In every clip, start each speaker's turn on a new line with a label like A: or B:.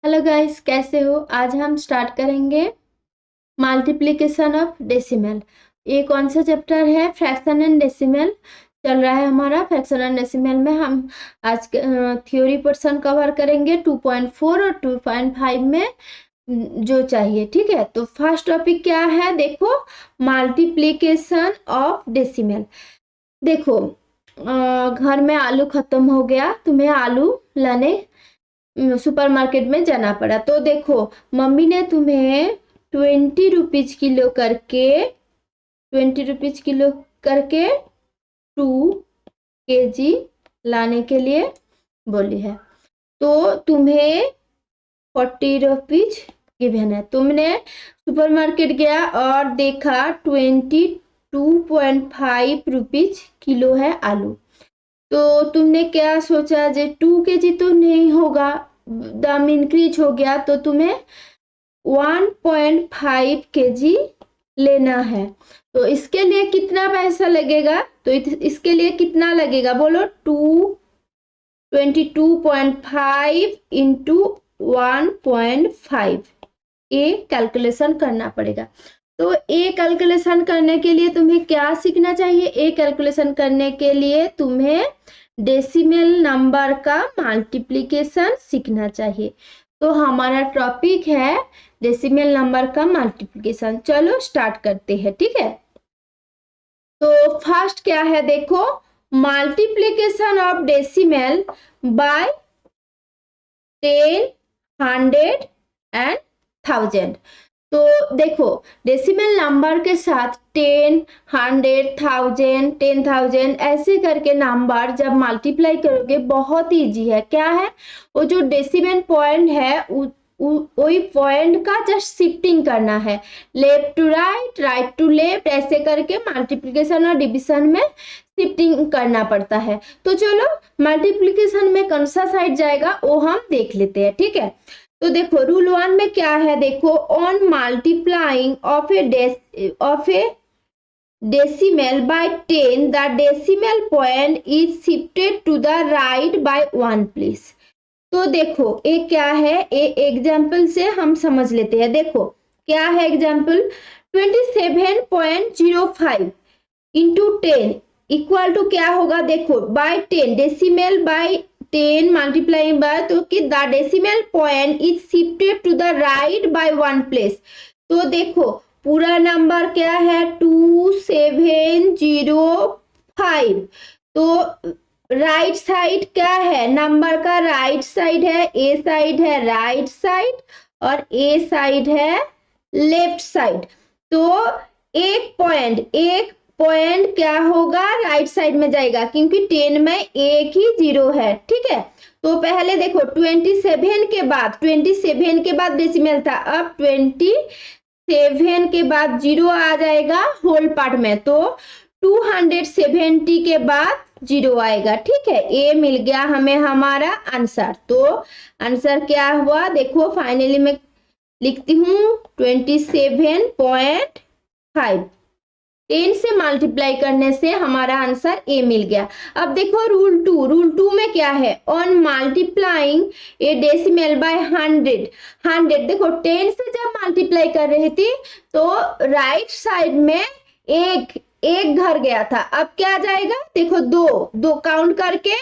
A: Hello guys, कैसे हो। आज हम स्टार्ट करेंगे मल्टीप्लिकेशन ऑफ डेसिमल। ये कौन सा चैप्टर है? फ्रैक्शन एंड डेसिमल चल रहा है हमारा। फ्रैक्शन एंड डेसिमल में हम आज थ्योरी पोर्शन कवर करेंगे 2.4 और 2.5 में जो चाहिए। ठीक है, तो फर्स्ट टॉपिक क्या है? देखो, मल्टीप्लिकेशन ऑफ डेसिमल। देखो, घर में आलू खत्म हो गया, तुम्हें आलू लाने सुपरमार्केट में जाना पड़ा। तो देखो, मम्मी ने तुम्हें 20 रुपीज किलो करके 2 kg लाने के लिए बोली है। तो तुम्हें 40 रुपीज गिवन है। तुमने सुपरमार्केट गया और देखा 22.5 रुपीज किलो है आलू। तो तुमने क्या सोचा, जे 2 kg तो नहीं होगा, दाम इंक्रीज हो गया, तो तुम्हें 1.5 kg लेना है। तो इसके लिए कितना पैसा लगेगा? तो इसके लिए कितना लगेगा बोलो? 22.5 इंटू 1.5 ये कैलकुलेशन करना पड़ेगा। तो ए कैलकुलेशन करने के लिए तुम्हें क्या सीखना चाहिए? ए कैलकुलेशन करने के लिए तुम्हें डेसिमल नंबर का मल्टीप्लिकेशन सीखना चाहिए। तो हमारा टॉपिक है डेसिमल नंबर का मल्टीप्लिकेशन। चलो स्टार्ट करते हैं। ठीक है, तो फर्स्ट क्या है? देखो, multiplication of decimal by 10, 100 and 1000। तो देखो, डेसिमल नंबर के साथ 10, 100, 1000, 10,000 ऐसे करके नंबर जब मल्टीप्लाई करोगे बहुत इजी है। क्या है? वो जो डेसिमल पॉइंट है वही पॉइंट का जस्ट शिफ्टिंग करना है, left to right, right to left, ऐसे करके मल्टीप्लिकेशन और डिविजन में शिफ्टिंग करना पड़ता है। तो चलो, मल्टीप्लिकेशन में कौन सा साइड जाएगा वो हम देख लेते हैं। ठीक है, तो देखो रूल 1 में क्या है? देखो, on multiplying of a decimal by 10 the decimal point is shifted to the right by 1 place. तो देखो ये क्या है, ये एग्जाम्पल से हम समझ लेते हैं। देखो क्या है एग्जाम्पल? 27.05 इंटू 10 इक्वल टू क्या होगा? देखो, by 10, decimal by 10 multiplying by, तो कि the decimal point is shifted to the right by 1 place. तो देखो पूरा नंबर क्या है? 2705। तो राइट साइड क्या है? नंबर का राइट साइड है, ए साइड है राइट साइड और ए साइड है लेफ्ट साइड। तो एक पॉइंट क्या होगा? राइट साइड में जाएगा, क्योंकि 10 में एक ही जीरो है। ठीक है, तो पहले देखो 27 के बाद डेसिमल था, अब 27 के बाद जीरो आ जाएगा होल पार्ट में, तो 270 के बाद जीरो आएगा। ठीक है, ये मिल गया हमें हमारा आंसर। तो आंसर क्या हुआ? देखो फाइनली मैं लिखती हूँ 27.5। 10 से मल्टीप्लाई करने से हमारा आंसर ए मिल गया। अब देखो रूल 2 में क्या है? On multiplying a decimal by 100, देखो 10 से जब मल्टीप्लाई कर रही थी तो राइट साइड में एक घर गया था, अब क्या जाएगा? देखो दो काउंट करके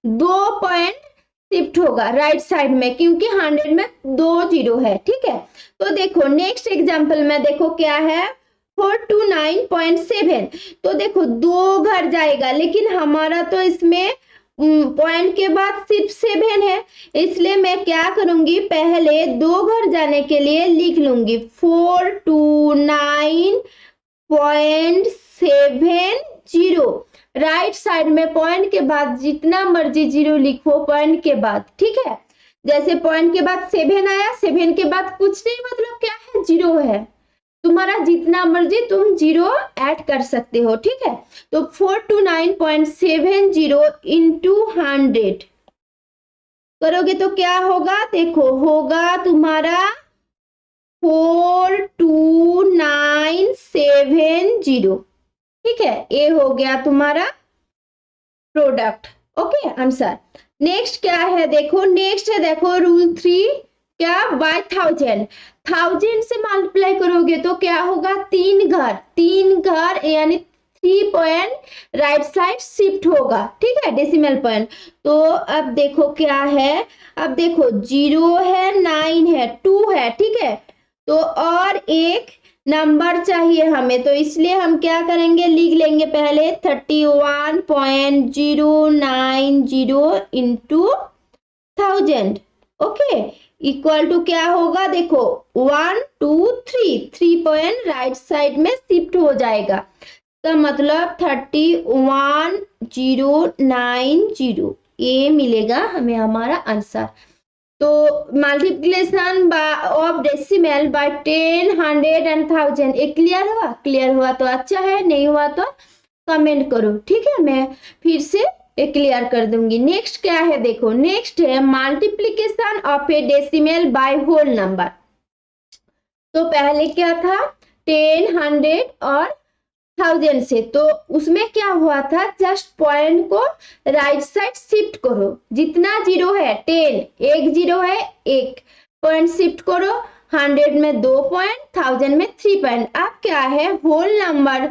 A: 2 पॉइंट शिफ्ट होगा राइट साइड में, क्योंकि 100 में 2 जीरो है। ठीक है, तो देखो नेक्स्ट एग्जांपल में देखो क्या है? 429.7। तो देखो 2 घर जाएगा, लेकिन हमारा तो इसमें पॉइंट के बाद सिर्फ 7 है, इसलिए मैं क्या करूंगी? पहले 2 घर जाने के लिए लिख लूंगी 429.70 राइट साइड में। पॉइंट के बाद जितना मर्जी जीरो लिखो पॉइंट के बाद। ठीक है, जैसे पॉइंट के बाद 7 आया, 7 के बाद कुछ नहीं, मतलब क्या है? जीरो है। तुम्हारा जितना मर्जी तुम जीरो ऐड कर सकते हो। ठीक है, तो 429.70 इंटू 100 करोगे तो क्या होगा? देखो होगा तुम्हारा 42970। ठीक है, ये हो गया तुम्हारा प्रोडक्ट। Okay, answer. नेक्स्ट क्या है? देखो नेक्स्ट है, देखो रूल 3 क्या बाय 1000, 1000 से मल्टीप्लाई करोगे तो क्या होगा, 3 घर यानी 3 पॉइंट राइट साइड शिफ्ट होगा, ठीक है, डेसिमल पॉइंट। तो अब देखो क्या है, अब देखो 0 है, 9 है, 2 है, ठीक है, तो और एक नंबर चाहिए हमें, तो इसलिए हम क्या करेंगे, लिख लेंगे पहले 31.090 इंटू 1000, ओके, इक्वल टू क्या होगा, देखो 1 2 3, 3 पॉइंट राइट साइड में शिफ्ट हो जाएगा, तो मतलब 31.090 ये मिलेगा हमें हमारा आंसर। तो multiplication of decimal by 10, 100 and 1000, ये क्लियर हुआ? क्लियर हुआ तो अच्छा है, नहीं हुआ तो कमेंट करो, ठीक है, मैं फिर से क्लियर कर दूंगी। नेक्स्ट क्या है, देखो नेक्स्ट है multiplication of a decimal by whole number. तो पहले क्या था, 10, 100 और 1000 से, तो उसमें क्या हुआ था, जस्ट पॉइंट को राइट साइड शिफ्ट करो, जितना जीरो है 10, एक जीरो है, एक पॉइंट शिफ्ट करो, 100 में 2 पॉइंट, 1000 में 3 पॉइंट, अब क्या है, होल नंबर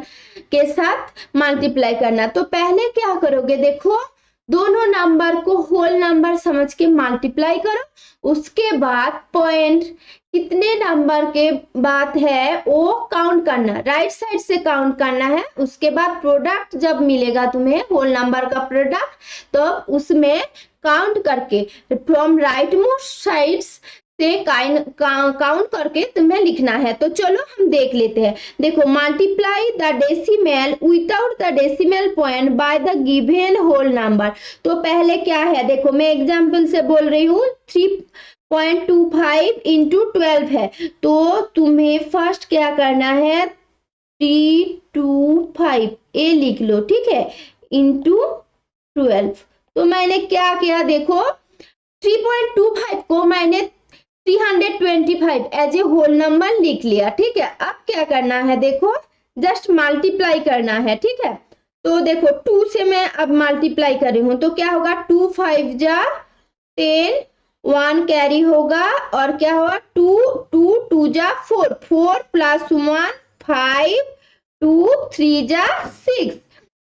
A: के साथ मल्टीप्लाई करना। तो पहले क्या करोगे, देखो दोनों नंबर को होल नंबर समझ के मल्टीप्लाई करो, उसके बाद पॉइंट कितने नंबर के बाद है वो काउंट करना, राइट साइड से काउंट करना है, उसके बाद प्रोडक्ट जब मिलेगा तुम्हें होल नंबर का प्रोडक्ट, तो उसमें काउंट करके फ्रॉम राइट मोस्ट साइड्स से काउंट करके तुम्हें लिखना है। तो चलो हम देख लेते हैं, देखो multiply the decimal without the decimal point by the given whole number. तो पहले क्या है, देखो मैं एग्जांपल से बोल रही हूँ, 3.25 इंटू 12 है, तो तुम्हें फर्स्ट क्या करना है, 325 ये लिख लो, ठीक है, इंटू 12। तो मैंने क्या किया, देखो 3.25 को मैंने 325 एज ए होल नंबर लिख लिया, ठीक है। अब क्या करना है, देखो जस्ट मल्टीप्लाई करना है, ठीक है। तो देखो 2 से मैं अब मल्टीप्लाई कर रही हूँ, तो क्या होगा, 2 5 जा 10, 1 कैरी होगा और क्या होगा, 2 2 2 जा 4, 4 प्लस 1 5, 2 3 जा 6,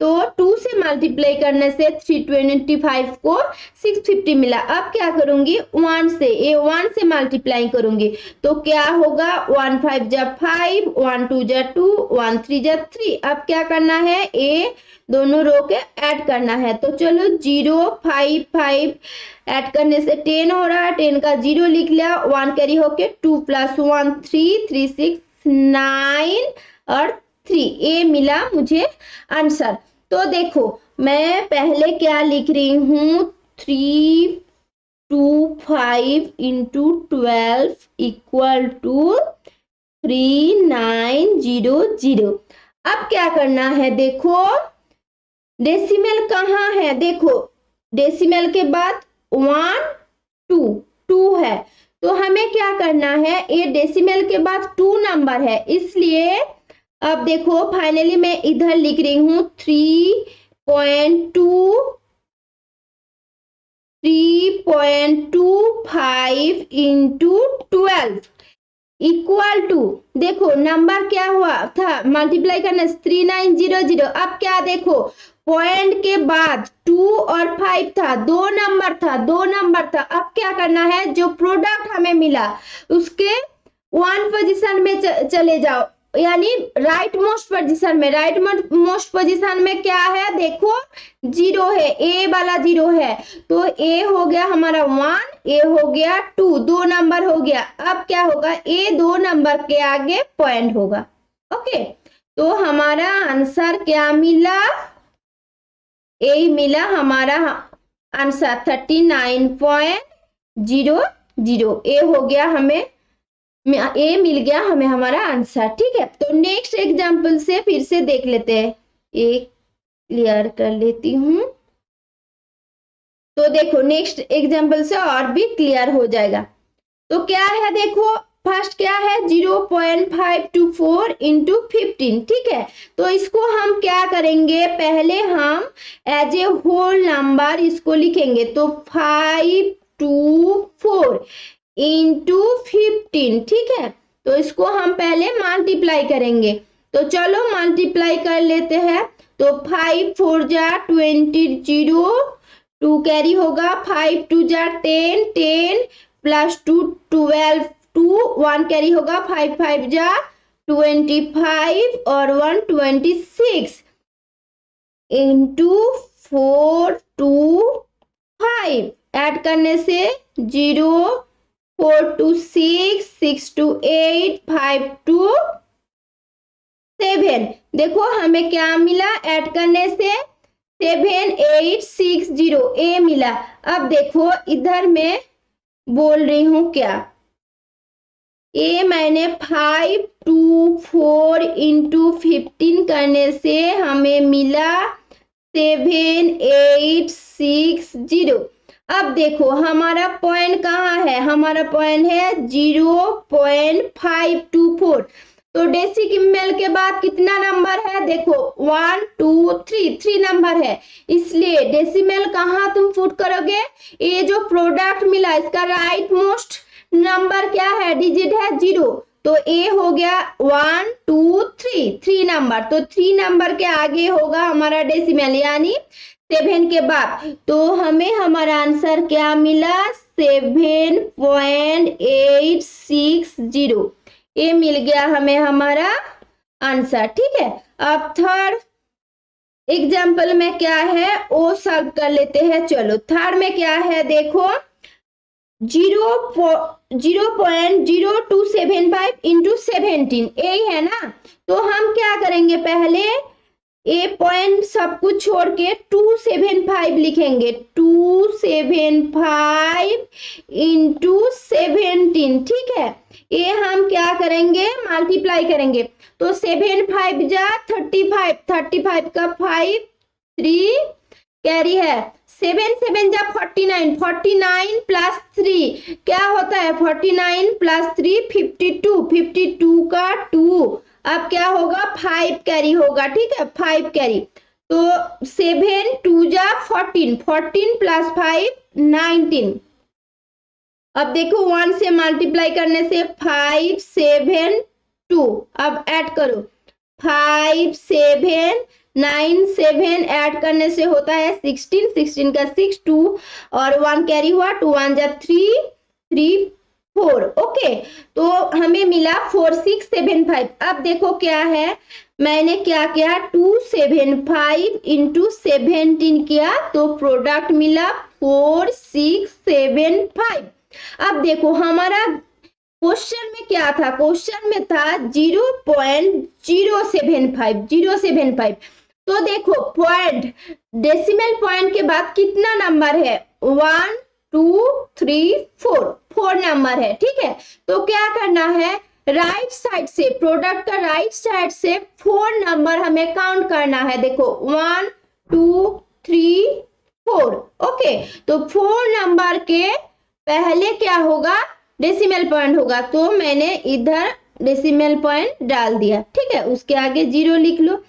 A: तो 2 से मल्टीप्लाई करने से 325 को 650 मिला। अब क्या करूंगी, 1 से, ये 1 से मल्टीप्लाई करूंगी, तो क्या होगा, 1 5 जा 5, 1 2 जा 2, 1 3 जा 3। अब क्या करना है, ये दोनों रो के ऐड करना है, तो चलो 0 5 5 ऐड करने से 10 हो रहा है, 10 का 0 लिख लिया, 1 कैरी होके 2 प्लस 1 3, 3 6 9 और 3, ये मिला मुझे आंसर। तो देखो मैं पहले क्या लिख रही हूँ, 325 इंटू 12 इक्वल टू 3900। अब क्या करना है, देखो डेसिमल कहाँ है, देखो डेसिमल के बाद 1 2 2 है, तो हमें क्या करना है, ये डेसिमल के बाद 2 नंबर है, इसलिए अब देखो फाइनली मैं इधर लिख रही हूँ 3.25 इंटू 12 इक्वल टू, देखो नंबर क्या हुआ था, मल्टीप्लाई करना 3900। अब क्या देखो, पॉइंट के बाद 2 और 5 था, दो नंबर था। अब क्या करना है, जो प्रोडक्ट हमें मिला उसके 1 पोजीशन में चले जाओ, यानी राइट मोस्ट पोजीशन में क्या है, देखो 0 है, ए वाला 0 है, तो ए हो गया हमारा 1, ए हो गया 2, 2 नंबर हो गया। अब क्या होगा, ए 2 नंबर के आगे पॉइंट होगा, ओके। तो हमारा आंसर क्या मिला, ए मिला हमारा आंसर 39.00, ए हो गया हमें, ए मिल गया हमें हमारा आंसर, ठीक है। तो नेक्स्ट एग्जांपल से फिर से देख लेते हैं, एक क्लियर कर लेती हूँ, तो देखो नेक्स्ट एग्जांपल से और भी क्लियर हो जाएगा। तो क्या है, देखो फर्स्ट क्या है, 0.524 इंटू 15, ठीक है। तो इसको हम क्या करेंगे, पहले हम एज ए होल नंबर इसको लिखेंगे, तो 524 इंटू 15, ठीक है। तो इसको हम पहले मल्टीप्लाई करेंगे, तो चलो मल्टीप्लाई कर लेते हैं। तो 5 4 जा 20, 0 2 कैरी होगा, 5 2 जा 10, 10 प्लस 2 12, 2 1 कैरी होगा, 5 5 जा 25 और 1 26 इंटू 4 2 5 ऐड करने से 0 4 2 6 6 2 8 5 2 7। देखो हमें क्या मिला ऐड करने से 7 8 6 0 ए मिला। अब देखो इधर मैं बोल रही हूं क्या, ए मैंने 5 2 4 इंटू 15 करने से हमें मिला 7 8 6 0। अब देखो हमारा पॉइंट कहाँ है, हमारा पॉइंट है 0.524। तो डेसिमल के बाद कितना नंबर है, देखो 1 2 3 3 नंबर है, इसलिए डेसिमल कहाँ तुम पुट करोगे, ये जो प्रोडक्ट मिला इसका राइट मोस्ट नंबर क्या है, डिजिट है 0। तो ए हो गया 1 2 3 3 नंबर, तो 3 नंबर के आगे होगा हमारा डेसिमल यानी 7 के बाद। तो हमें हमारा आंसर क्या मिला 7.860, ये मिल गया हमें हमारा आंसर, ठीक है। अब थर्ड एग्जाम्पल में क्या है वो सॉल्व कर लेते हैं। चलो थर्ड में क्या है देखो 0.0275 इंटू 17 यही है ना। तो हम क्या करेंगे पहले ए पॉइंट सब कुछ छोड़ के 275 लिखेंगे, 275 इंटू 17, ठीक है। ये हम क्या करेंगे मल्टीप्लाई करेंगे, तो 7 5 जा 35, 35 का 5 3 कैरी है, 7 7 जा 49, 49 प्लस 3 क्या होता है 49 प्लस 3 52, 52 का 2 अब क्या होगा 5 कैरी होगा, ठीक है 5 कैरी। तो 7 2 जा 14, 14 प्लस 5 19। अब देखो 1 से मल्टीप्लाई करने से 5 7 2, अब ऐड करो 5 7 9 7 ऐड करने से होता है 16, 16 का 6 2 और 1 कैरी हुआ, 2 1 जा 3 3 4, ओके। तो हमें मिला 4675। अब देखो क्या है मैंने क्या किया 275 इंटू 17 किया तो प्रोडक्ट मिला 4675। अब देखो हमारा क्वेश्चन में क्या था, क्वेश्चन में था 0.075 तो देखो पॉइंट डेसिमल पॉइंट के बाद कितना नंबर है 1 2 3 4 नंबर है, ठीक है। तो क्या करना है राइट साइड से प्रोडक्ट का राइट साइड से 4 नंबर हमें काउंट करना है। देखो 1 2 3 4, ओके। तो 4 नंबर के पहले क्या होगा डेसिमल पॉइंट होगा, तो मैंने इधर डेसिमल पॉइंट डाल दिया, ठीक है। उसके आगे 0 लिख लो,